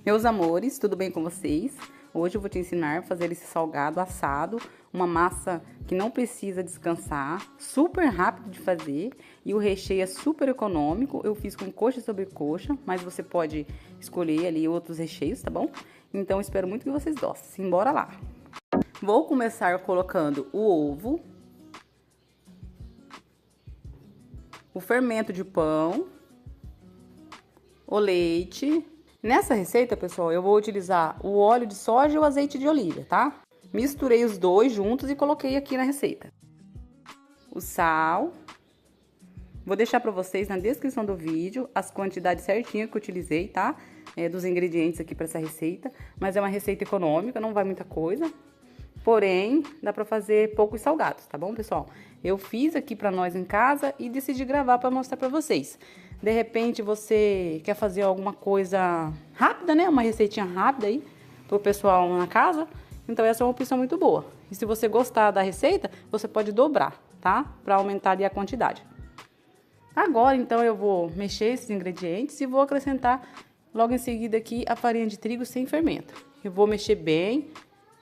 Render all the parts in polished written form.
Meus amores, tudo bem com vocês? Hoje eu vou te ensinar a fazer esse salgado assado, uma massa que não precisa descansar, super rápido de fazer e o recheio é super econômico. Eu fiz com coxa sobre coxa, mas você pode escolher ali outros recheios, tá bom? Então espero muito que vocês gostem. Bora lá! Vou começar colocando o ovo, o fermento de pão, o leite. Nessa receita, pessoal, eu vou utilizar o óleo de soja e o azeite de oliva, tá? Misturei os dois juntos e coloquei aqui na receita. O sal. Vou deixar para vocês na descrição do vídeo as quantidades certinhas que eu utilizei, tá? Dos ingredientes aqui para essa receita. Mas é uma receita econômica, não vai muita coisa. Porém, dá para fazer poucos salgados, tá bom, pessoal? Eu fiz aqui para nós em casa e decidi gravar para mostrar para vocês. De repente, você quer fazer alguma coisa rápida, né? Uma receitinha rápida aí pro pessoal na casa. Então, essa é uma opção muito boa. E se você gostar da receita, você pode dobrar, tá? Para aumentar ali a quantidade. Agora, então, eu vou mexer esses ingredientes e vou acrescentar logo em seguida aqui a farinha de trigo sem fermento. Eu vou mexer bem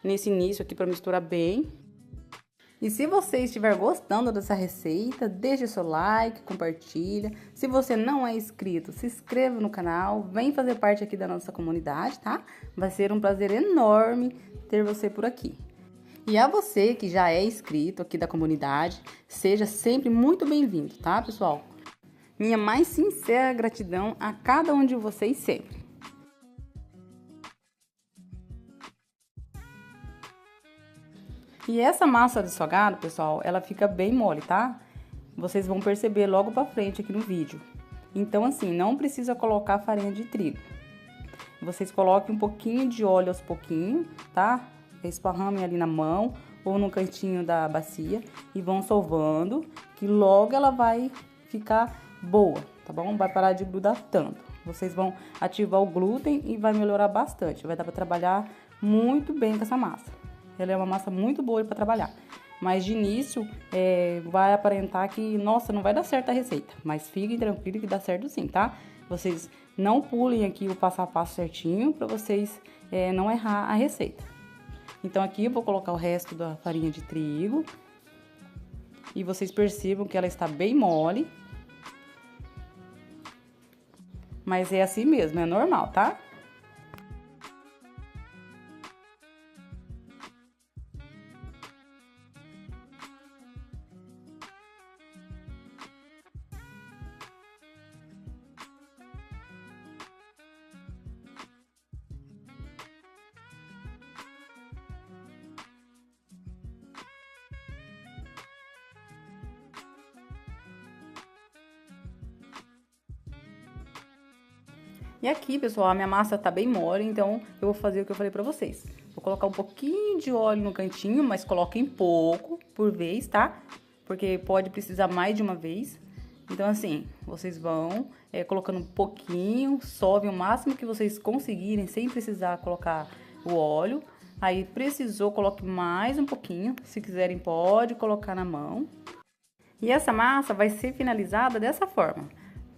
nesse início aqui para misturar bem. E se você estiver gostando dessa receita, deixe seu like, compartilha. Se você não é inscrito, se inscreva no canal, vem fazer parte aqui da nossa comunidade, tá? Vai ser um prazer enorme ter você por aqui. E a você que já é inscrito aqui da comunidade, seja sempre muito bem-vindo, tá, pessoal? Minha mais sincera gratidão a cada um de vocês sempre. E essa massa de salgado, pessoal, ela fica bem mole, tá? Vocês vão perceber logo pra frente aqui no vídeo. Então, assim, não precisa colocar farinha de trigo. Vocês coloquem um pouquinho de óleo aos pouquinhos, tá? Esparramem ali na mão ou no cantinho da bacia e vão sovando, que logo ela vai ficar boa, tá bom? Vai parar de grudar tanto. Vocês vão ativar o glúten e vai melhorar bastante. Vai dar pra trabalhar muito bem com essa massa. Ela é uma massa muito boa para trabalhar. Mas de início, vai aparentar que, nossa, não vai dar certo a receita. Mas fiquem tranquilos que dá certo sim, tá? Vocês não pulem aqui o passo a passo certinho para vocês não errar a receita. Então aqui eu vou colocar o resto da farinha de trigo. E vocês percebam que ela está bem mole. Mas é assim mesmo, é normal, tá? E aqui, pessoal, a minha massa tá bem mole, então eu vou fazer o que eu falei pra vocês. Vou colocar um pouquinho de óleo no cantinho, mas coloquem pouco por vez, tá? Porque pode precisar mais de uma vez. Então, assim, vocês vão colocando um pouquinho, sovem o máximo que vocês conseguirem, sem precisar colocar o óleo. Aí, precisou, coloque mais um pouquinho. Se quiserem, pode colocar na mão. E essa massa vai ser finalizada dessa forma.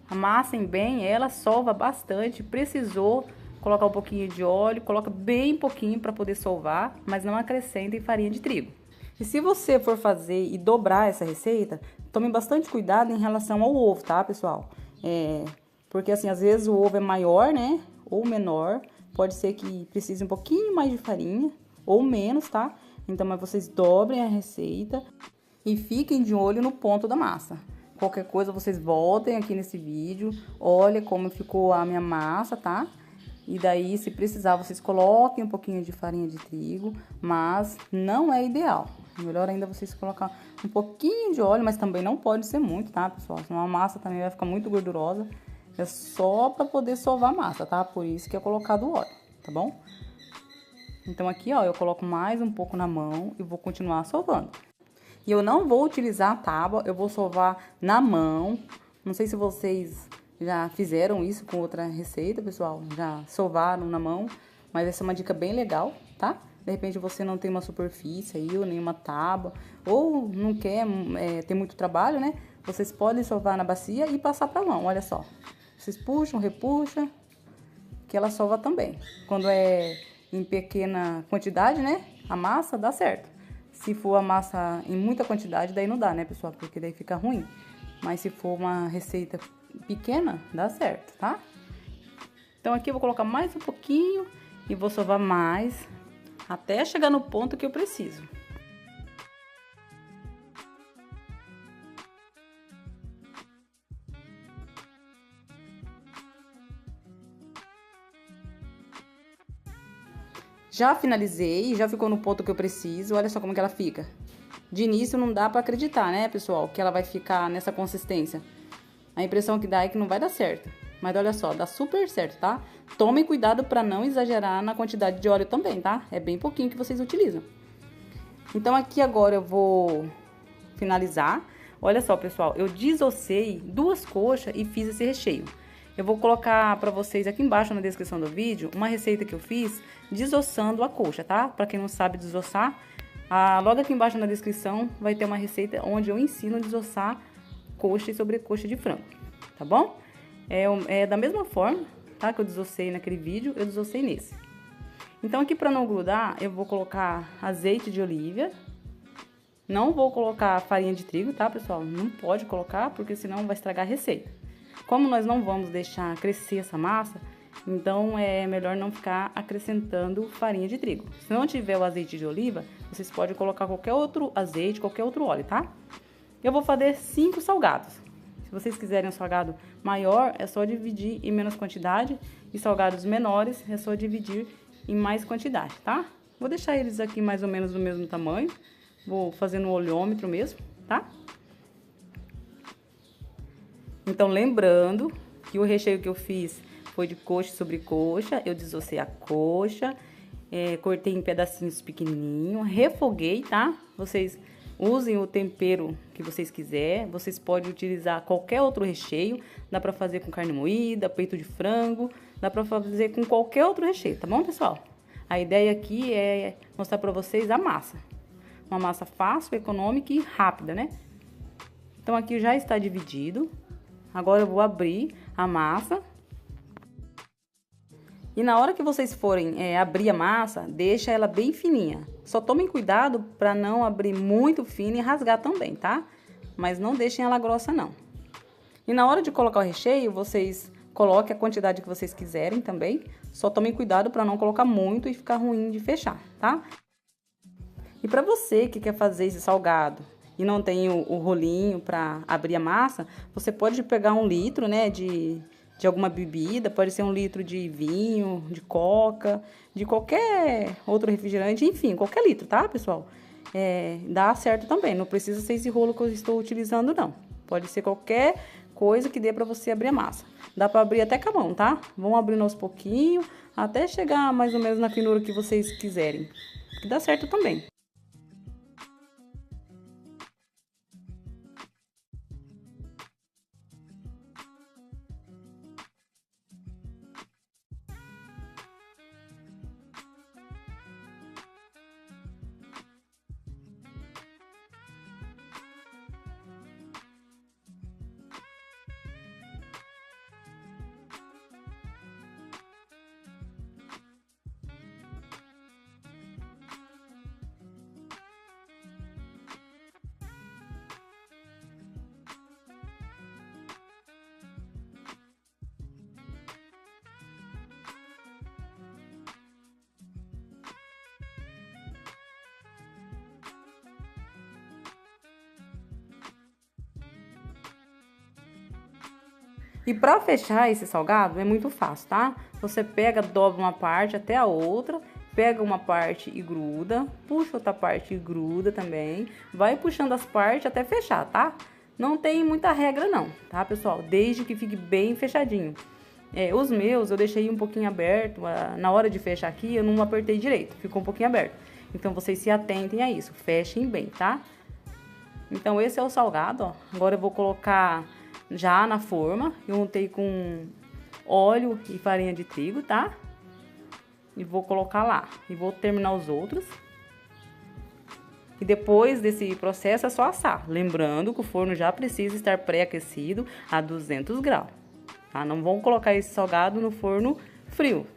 Amassem bem ela, sova bastante. Precisou colocar um pouquinho de óleo, coloca bem pouquinho para poder sovar, mas não acrescentem farinha de trigo. E se você for fazer e dobrar essa receita, tome bastante cuidado em relação ao ovo, tá, pessoal? Porque assim, às vezes o ovo é maior, né, ou menor, pode ser que precise um pouquinho mais de farinha, ou menos, tá? Então, mas vocês dobrem a receita e fiquem de olho no ponto da massa. Qualquer coisa, vocês voltem aqui nesse vídeo, olha como ficou a minha massa, tá? E daí, se precisar, vocês coloquem um pouquinho de farinha de trigo, mas não é ideal. Melhor ainda vocês colocar um pouquinho de óleo, mas também não pode ser muito, tá, pessoal? Senão a massa também vai ficar muito gordurosa. É só pra poder sovar a massa, tá? Por isso que é colocado o óleo, tá bom? Então aqui, ó, eu coloco mais um pouco na mão e vou continuar sovando. E eu não vou utilizar a tábua, eu vou sovar na mão. Não sei se vocês já fizeram isso com outra receita, pessoal. Já sovaram na mão, mas essa é uma dica bem legal, tá? De repente você não tem uma superfície aí, ou nenhuma tábua, ou não quer ter muito trabalho, né? Vocês podem sovar na bacia e passar pra mão, olha só. Vocês puxam, repuxam que ela sova também. Quando é em pequena quantidade, né, a massa dá certo. Se for a massa em muita quantidade, daí não dá, né, pessoal? Porque daí fica ruim. Mas se for uma receita pequena, dá certo, tá? Então aqui eu vou colocar mais um pouquinho e vou sovar mais até chegar no ponto que eu preciso. Já finalizei, já ficou no ponto que eu preciso. Olha só como que ela fica. De início não dá pra acreditar, né, pessoal, que ela vai ficar nessa consistência. A impressão que dá é que não vai dar certo. Mas olha só, dá super certo, tá? Tomem cuidado pra não exagerar na quantidade de óleo também, tá? É bem pouquinho que vocês utilizam. Então aqui agora eu vou finalizar. Olha só, pessoal, eu desossei 2 coxas e fiz esse recheio. Eu vou colocar pra vocês aqui embaixo na descrição do vídeo uma receita que eu fiz desossando a coxa, tá? Pra quem não sabe desossar, logo aqui embaixo na descrição vai ter uma receita onde eu ensino a desossar coxa e sobrecoxa de frango, tá bom? É da mesma forma, tá? Que eu desossei naquele vídeo, eu desossei nesse. Então aqui pra não grudar, eu vou colocar azeite de oliva. Não vou colocar farinha de trigo, tá, pessoal? Não pode colocar, porque senão vai estragar a receita. Como nós não vamos deixar crescer essa massa, então é melhor não ficar acrescentando farinha de trigo. Se não tiver o azeite de oliva, vocês podem colocar qualquer outro azeite, qualquer outro óleo, tá? Eu vou fazer 5 salgados. Se vocês quiserem um salgado maior, é só dividir em menos quantidade. E salgados menores, é só dividir em mais quantidade, tá? Vou deixar eles aqui mais ou menos do mesmo tamanho. Vou fazer no olhômetro mesmo, tá? Então, lembrando que o recheio que eu fiz foi de coxa sobre coxa. Eu desossei a coxa, cortei em pedacinhos pequenininhos, refoguei, tá? Vocês usem o tempero que vocês quiserem. Vocês podem utilizar qualquer outro recheio. Dá pra fazer com carne moída, peito de frango. Dá pra fazer com qualquer outro recheio, tá bom, pessoal? A ideia aqui é mostrar pra vocês a massa. Uma massa fácil, econômica e rápida, né? Então, aqui já está dividido. Agora eu vou abrir a massa. E na hora que vocês forem abrir a massa, deixa ela bem fininha. Só tomem cuidado para não abrir muito fina e rasgar também, tá? Mas não deixem ela grossa, não. E na hora de colocar o recheio, vocês coloquem a quantidade que vocês quiserem também. Só tomem cuidado para não colocar muito e ficar ruim de fechar, tá? E para você que quer fazer esse salgado e não tem o rolinho para abrir a massa, você pode pegar 1 litro, né, de alguma bebida, pode ser 1 litro de vinho, de coca, de qualquer outro refrigerante, enfim, qualquer litro, tá, pessoal? Dá certo também, não precisa ser esse rolo que eu estou utilizando, não. Pode ser qualquer coisa que dê para você abrir a massa. Dá para abrir até com a mão, tá? Vão abrindo aos pouquinhos, até chegar mais ou menos na finura que vocês quiserem, que dá certo também. E para fechar esse salgado é muito fácil, tá? Você pega, dobra uma parte até a outra, pega uma parte e gruda, puxa outra parte e gruda também. Vai puxando as partes até fechar, tá? Não tem muita regra não, tá, pessoal? Desde que fique bem fechadinho. Os meus eu deixei um pouquinho aberto, na hora de fechar aqui eu não apertei direito, ficou um pouquinho aberto. Então vocês se atentem a isso, fechem bem, tá? Então esse é o salgado, ó. Agora eu vou colocar já na forma, eu untei com óleo e farinha de trigo, tá? E vou colocar lá, e vou terminar os outros. E depois desse processo é só assar, lembrando que o forno já precisa estar pré-aquecido a 200 graus, tá? Não vão colocar esse salgado no forno frio.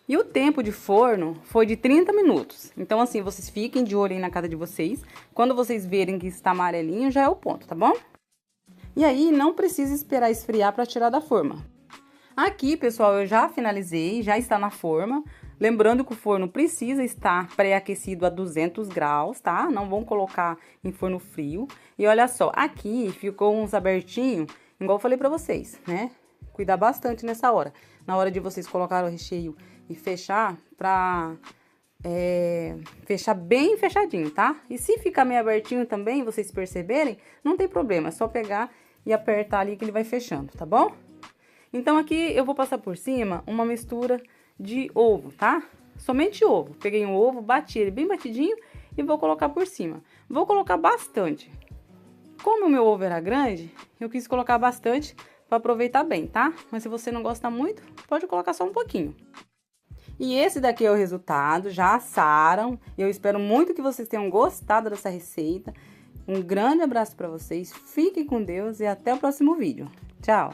E o tempo de forno foi de 30 minutos. Então, assim, vocês fiquem de olho aí na casa de vocês. Quando vocês verem que está amarelinho, já é o ponto, tá bom? E aí, não precisa esperar esfriar para tirar da forma. Aqui, pessoal, eu já finalizei, já está na forma. Lembrando que o forno precisa estar pré-aquecido a 200 graus, tá? Não vão colocar em forno frio. E olha só, aqui ficou uns abertinhos, igual eu falei pra vocês, né? Cuidar bastante nessa hora. Na hora de vocês colocar o recheio e fechar, pra fechar bem fechadinho, tá? E se ficar meio abertinho também, vocês perceberem, não tem problema. É só pegar e apertar ali que ele vai fechando, tá bom? Então, aqui eu vou passar por cima uma mistura de ovo, tá? Somente ovo. Peguei um ovo, bati ele bem batidinho e vou colocar por cima. Vou colocar bastante. Como o meu ovo era grande, eu quis colocar bastante para aproveitar bem, tá? Mas se você não gosta muito, pode colocar só um pouquinho. E esse daqui é o resultado, já assaram. Eu espero muito que vocês tenham gostado dessa receita. Um grande abraço para vocês, fiquem com Deus e até o próximo vídeo. Tchau!